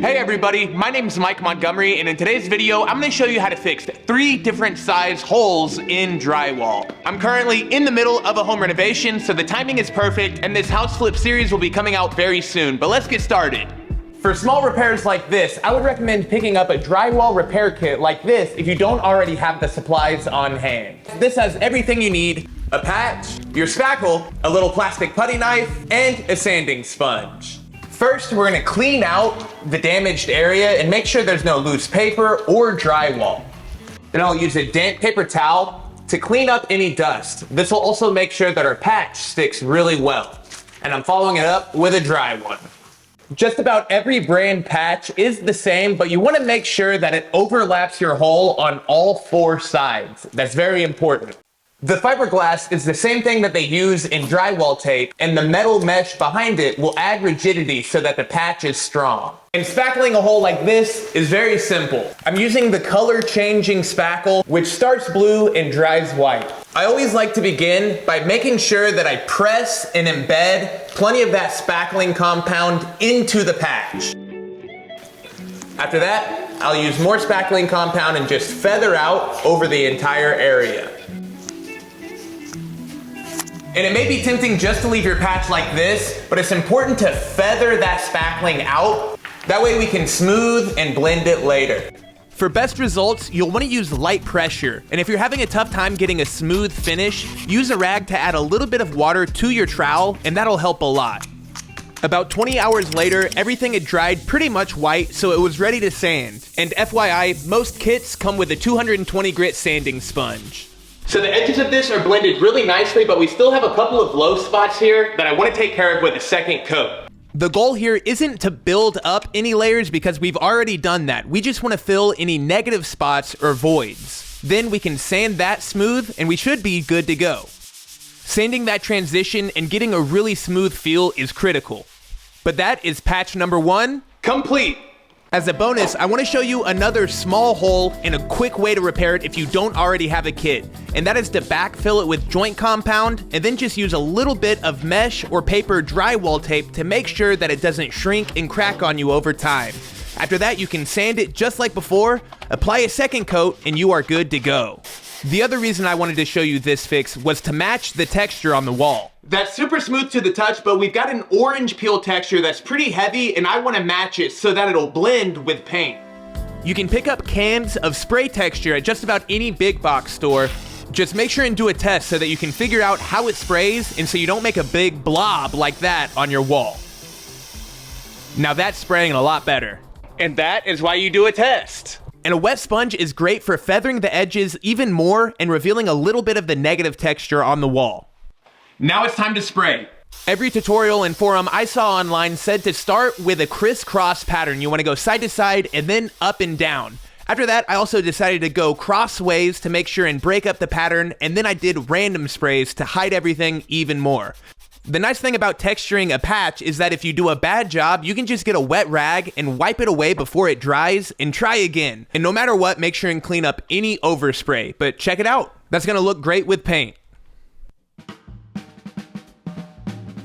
Hey everybody, my name is Mike Montgomery, and in today's video, I'm going to show you how to fix 3 different size holes in drywall. I'm currently in the middle of a home renovation, so the timing is perfect, and this house flip series will be coming out very soon, but let's get started. For small repairs like this, I would recommend picking up a drywall repair kit like this if you don't already have the supplies on hand. This has everything you need: a patch, your spackle, a little plastic putty knife, and a sanding sponge. First, we're gonna clean out the damaged area and make sure there's no loose paper or drywall. Then I'll use a damp paper towel to clean up any dust. This will also make sure that our patch sticks really well. And I'm following it up with a dry one. Just about every brand patch is the same, but you wanna make sure that it overlaps your hole on all 4 sides. That's very important. The fiberglass is the same thing that they use in drywall tape, and the metal mesh behind it will add rigidity so that the patch is strong. And spackling a hole like this is very simple. I'm using the color changing spackle, which starts blue and dries white. I always like to begin by making sure that I press and embed plenty of that spackling compound into the patch. After that, I'll use more spackling compound and just feather out over the entire area. And it may be tempting just to leave your patch like this, but it's important to feather that spackling out. That way we can smooth and blend it later. For best results, you'll want to use light pressure. And if you're having a tough time getting a smooth finish, use a rag to add a little bit of water to your trowel, and that'll help a lot. About 20 hours later, everything had dried pretty much white, so it was ready to sand. And FYI, most kits come with a 220 grit sanding sponge. So the edges of this are blended really nicely, but we still have a couple of low spots here that I want to take care of with a second coat. The goal here isn't to build up any layers because we've already done that. We just want to fill any negative spots or voids. Then we can sand that smooth and we should be good to go. Sanding that transition and getting a really smooth feel is critical. But that is patch number 1 complete. As a bonus, I want to show you another small hole and a quick way to repair it if you don't already have a kit. And that is to backfill it with joint compound and then just use a little bit of mesh or paper drywall tape to make sure that it doesn't shrink and crack on you over time. After that, you can sand it just like before, apply a second coat, and you are good to go. The other reason I wanted to show you this fix was to match the texture on the wall. That's super smooth to the touch, but we've got an orange peel texture that's pretty heavy, and I want to match it so that it'll blend with paint. You can pick up cans of spray texture at just about any big box store. Just make sure and do a test so that you can figure out how it sprays and so you don't make a big blob like that on your wall. Now that's spraying a lot better. And that is why you do a test. And a wet sponge is great for feathering the edges even more and revealing a little bit of the negative texture on the wall. Now it's time to spray. Every tutorial and forum I saw online said to start with a crisscross pattern. You want to go side to side and then up and down. After that, I also decided to go crossways to make sure and break up the pattern, and then I did random sprays to hide everything even more. The nice thing about texturing a patch is that if you do a bad job, you can just get a wet rag and wipe it away before it dries and try again. And no matter what, make sure and clean up any overspray. But check it out. That's gonna look great with paint.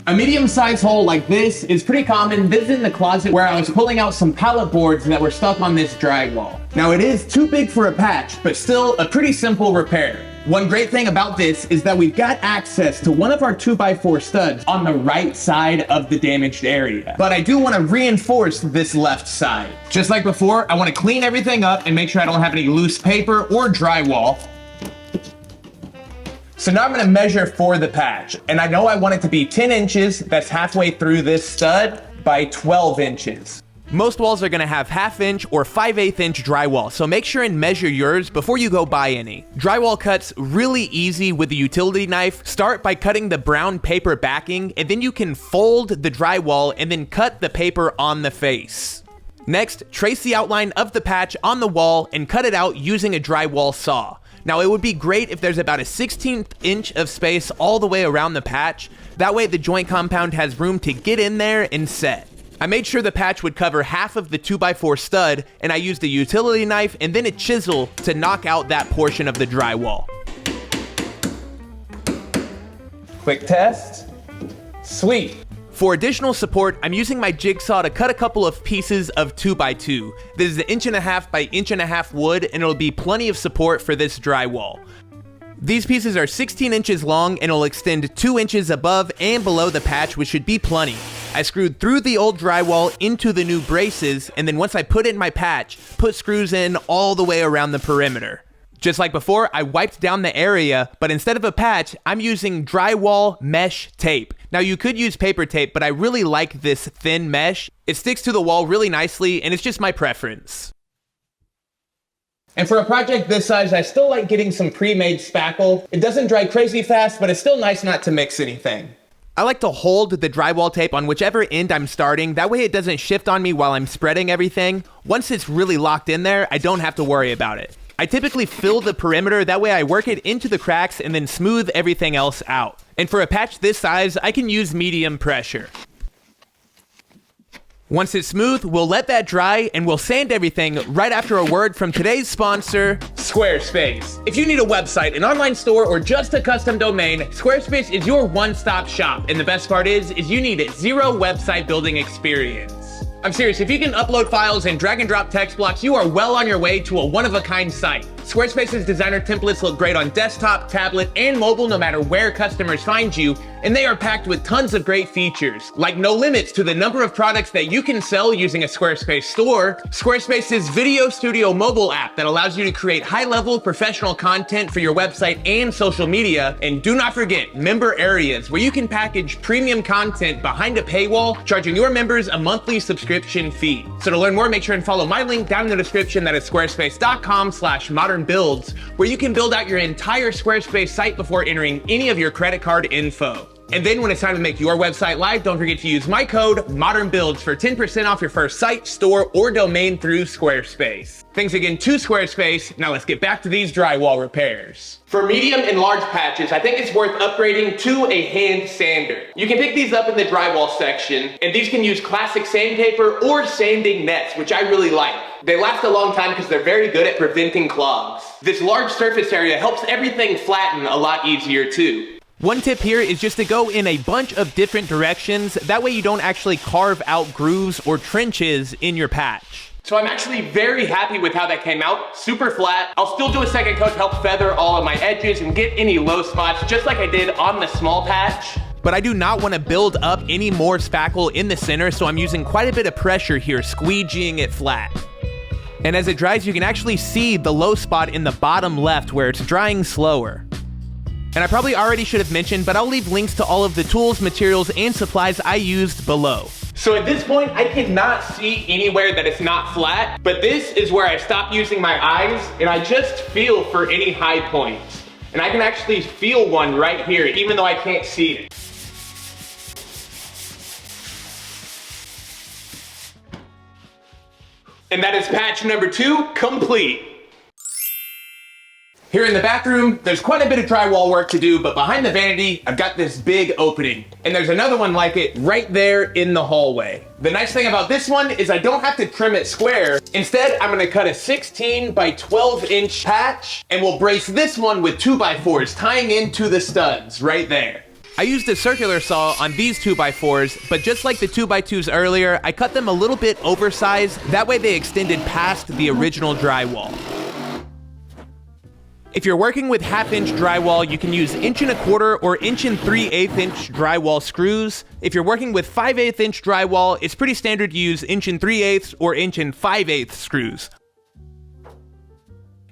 A medium-sized hole like this is pretty common. This is in the closet where I was pulling out some pallet boards that were stuck on this drywall. Now it is too big for a patch, but still a pretty simple repair. One great thing about this is that we've got access to one of our 2x4 studs on the right side of the damaged area. But I do want to reinforce this left side. Just like before, I want to clean everything up and make sure I don't have any loose paper or drywall. So now I'm going to measure for the patch. And I know I want it to be 10 inches, that's halfway through this stud, by 12 inches. Most walls are gonna have 1/2 inch or 5/8 inch drywall, so make sure and measure yours before you go buy any. Drywall cuts really easy with a utility knife. Start by cutting the brown paper backing, and then you can fold the drywall and then cut the paper on the face. Next, trace the outline of the patch on the wall and cut it out using a drywall saw. Now it would be great if there's about a 1/16 inch of space all the way around the patch. That way the joint compound has room to get in there and set. I made sure the patch would cover half of the 2x4 stud, and I used a utility knife and then a chisel to knock out that portion of the drywall. Quick test. Sweet. For additional support, I'm using my jigsaw to cut a couple of pieces of 2x2. This is 1.5 by 1.5 wood, and it'll be plenty of support for this drywall. These pieces are 16 inches long and will extend 2 inches above and below the patch, which should be plenty. I screwed through the old drywall into the new braces, and then once I put in my patch, put screws in all the way around the perimeter. Just like before, I wiped down the area, but instead of a patch, I'm using drywall mesh tape. Now you could use paper tape, but I really like this thin mesh. It sticks to the wall really nicely, and it's just my preference. And for a project this size, I still like getting some pre-made spackle. It doesn't dry crazy fast, but it's still nice not to mix anything. I like to hold the drywall tape on whichever end I'm starting. That way it doesn't shift on me while I'm spreading everything. Once it's really locked in there, I don't have to worry about it. I typically fill the perimeter, that way I work it into the cracks and then smooth everything else out. And for a patch this size, I can use medium pressure. Once it's smooth, we'll let that dry and we'll sand everything right after a word from today's sponsor, Squarespace. If you need a website, an online store, or just a custom domain, Squarespace is your one-stop shop. And the best part is you need zero website building experience. I'm serious, if you can upload files and drag and drop text blocks, you are well on your way to a one-of-a-kind site. Squarespace's designer templates look great on desktop, tablet, and mobile no matter where customers find you, and they are packed with tons of great features, like no limits to the number of products that you can sell using a Squarespace store, Squarespace's Video Studio mobile app that allows you to create high-level professional content for your website and social media, and do not forget member areas where you can package premium content behind a paywall, charging your members a monthly subscription fee. So to learn more, make sure and follow my link down in the description. That is squarespace.com/modernbuilds, where you can build out your entire Squarespace site before entering any of your credit card info. And then when it's time to make your website live, don't forget to use my code ModernBuilds for 10% off your first site, store, or domain through Squarespace. Thanks again to Squarespace. Now let's get back to these drywall repairs. For medium and large patches, I think it's worth upgrading to a hand sander. You can pick these up in the drywall section, and these can use classic sandpaper or sanding nets, which I really like. They last a long time because they're very good at preventing clogs. This large surface area helps everything flatten a lot easier too. One tip here is just to go in a bunch of different directions. That way you don't actually carve out grooves or trenches in your patch. So I'm actually very happy with how that came out. Super flat. I'll still do a second coat to help feather all of my edges and get any low spots, just like I did on the small patch. But I do not want to build up any more spackle in the center, so I'm using quite a bit of pressure here, squeegeeing it flat. And as it dries, you can actually see the low spot in the bottom left where it's drying slower. And I probably already should have mentioned, but I'll leave links to all of the tools, materials, and supplies I used below. So at this point, I cannot see anywhere that it's not flat, but this is where I stop using my eyes and I just feel for any high points. And I can actually feel one right here, even though I can't see it. And that is patch number 2 complete. Here in the bathroom, there's quite a bit of drywall work to do, but behind the vanity, I've got this big opening. And there's another one like it right there in the hallway. The nice thing about this one is I don't have to trim it square. Instead, I'm gonna cut a 16 by 12 inch patch, and we'll brace this one with 2x4s, tying into the studs right there. I used a circular saw on these 2x4s, but just like the 2x2s earlier, I cut them a little bit oversized. That way they extended past the original drywall. If you're working with 1/2 inch drywall, you can use 1¼ or 1 3/8 inch drywall screws. If you're working with 5/8 inch drywall, it's pretty standard to use 1 3/8 or 1 5/8 screws.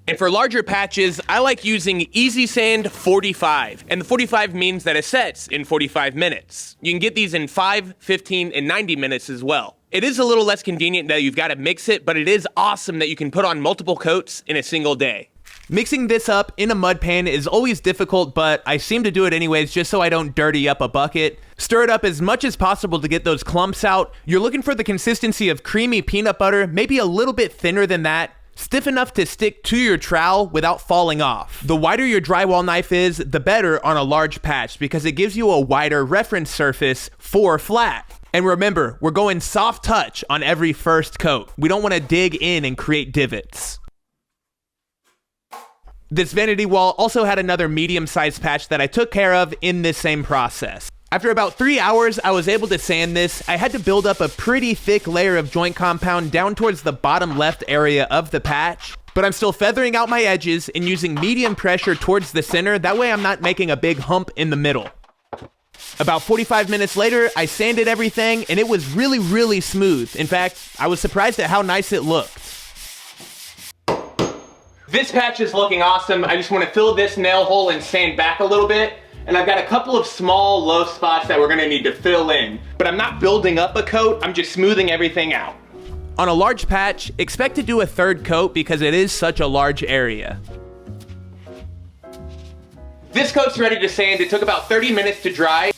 And for larger patches, I like using Easy Sand 45. And the 45 means that it sets in 45 minutes. You can get these in 5, 15, and 90 minutes as well. It is a little less convenient that you've got to mix it, but it is awesome that you can put on multiple coats in a single day. Mixing this up in a mud pan is always difficult, but I seem to do it anyways just so I don't dirty up a bucket. Stir it up as much as possible to get those clumps out. You're looking for the consistency of creamy peanut butter, maybe a little bit thinner than that. Stiff enough to stick to your trowel without falling off. The wider your drywall knife is, the better on a large patch because it gives you a wider reference surface for flat. And remember, we're going soft touch on every first coat. We don't want to dig in and create divots. This vanity wall also had another medium-sized patch that I took care of in this same process. After about 3 hours, I was able to sand this. I had to build up a pretty thick layer of joint compound down towards the bottom left area of the patch, but I'm still feathering out my edges and using medium pressure towards the center. That way I'm not making a big hump in the middle. About 45 minutes later, I sanded everything and it was really, really smooth. In fact, I was surprised at how nice it looked. This patch is looking awesome. I just want to fill this nail hole and sand back a little bit. And I've got a couple of small low spots that we're gonna need to fill in. But I'm not building up a coat, I'm just smoothing everything out. On a large patch, expect to do a third coat because it is such a large area. This coat's ready to sand. It took about 30 minutes to dry.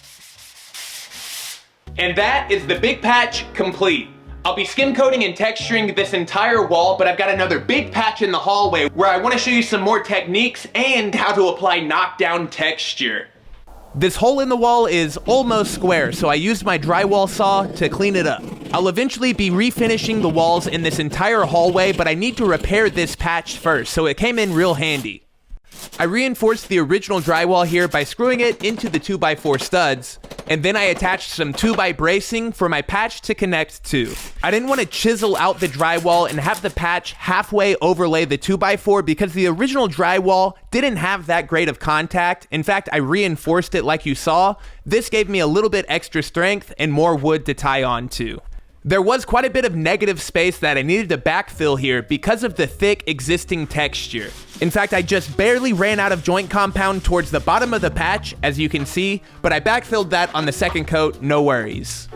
And that is the big patch complete. I'll be skim coating and texturing this entire wall, but I've got another big patch in the hallway where I want to show you some more techniques and how to apply knockdown texture. This hole in the wall is almost square, so I used my drywall saw to clean it up. I'll eventually be refinishing the walls in this entire hallway, but I need to repair this patch first, so it came in real handy. I reinforced the original drywall here by screwing it into the 2x4 studs, and then I attached some 2x bracing for my patch to connect to. I didn't want to chisel out the drywall and have the patch halfway overlay the 2x4 because the original drywall didn't have that great of contact. In fact, I reinforced it like you saw. This gave me a little bit extra strength and more wood to tie on to. There was quite a bit of negative space that I needed to backfill here because of the thick existing texture. In fact, I just barely ran out of joint compound towards the bottom of the patch, as you can see, but I backfilled that on the second coat, no worries.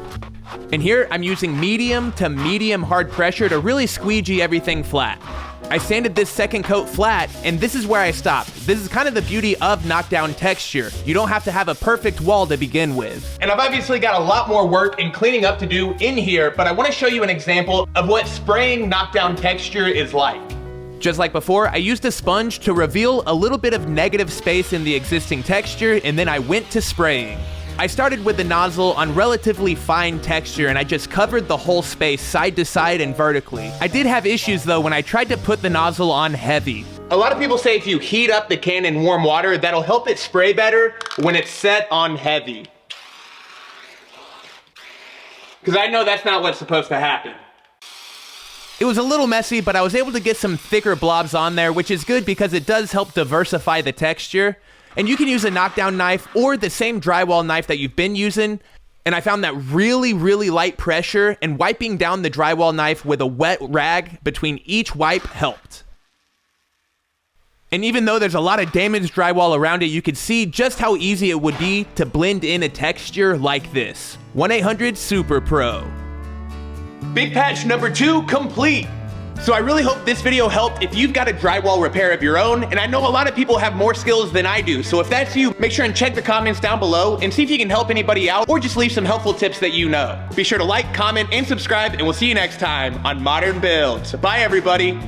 And here, I'm using medium to medium hard pressure to really squeegee everything flat. I sanded this second coat flat, and this is where I stopped. This is kind of the beauty of knockdown texture. You don't have to have a perfect wall to begin with. And I've obviously got a lot more work and cleaning up to do in here, but I want to show you an example of what spraying knockdown texture is like. Just like before, I used a sponge to reveal a little bit of negative space in the existing texture, and then I went to spraying. I started with the nozzle on relatively fine texture and I just covered the whole space side to side and vertically. I did have issues though when I tried to put the nozzle on heavy. A lot of people say if you heat up the can in warm water, that'll help it spray better when it's set on heavy. Because I know that's not what's supposed to happen. It was a little messy, but I was able to get some thicker blobs on there, which is good because it does help diversify the texture. And you can use a knockdown knife or the same drywall knife that you've been using. And I found that really, really light pressure and wiping down the drywall knife with a wet rag between each wipe helped. And even though there's a lot of damaged drywall around it, you could see just how easy it would be to blend in a texture like this. 1-800-SUPER-PRO. Big patch number 2 complete. So I really hope this video helped if you've got a drywall repair of your own, and I know a lot of people have more skills than I do, so if that's you, make sure and check the comments down below and see if you can help anybody out or just leave some helpful tips that you know. Be sure to like, comment, and subscribe, and we'll see you next time on Modern Builds. Bye, everybody.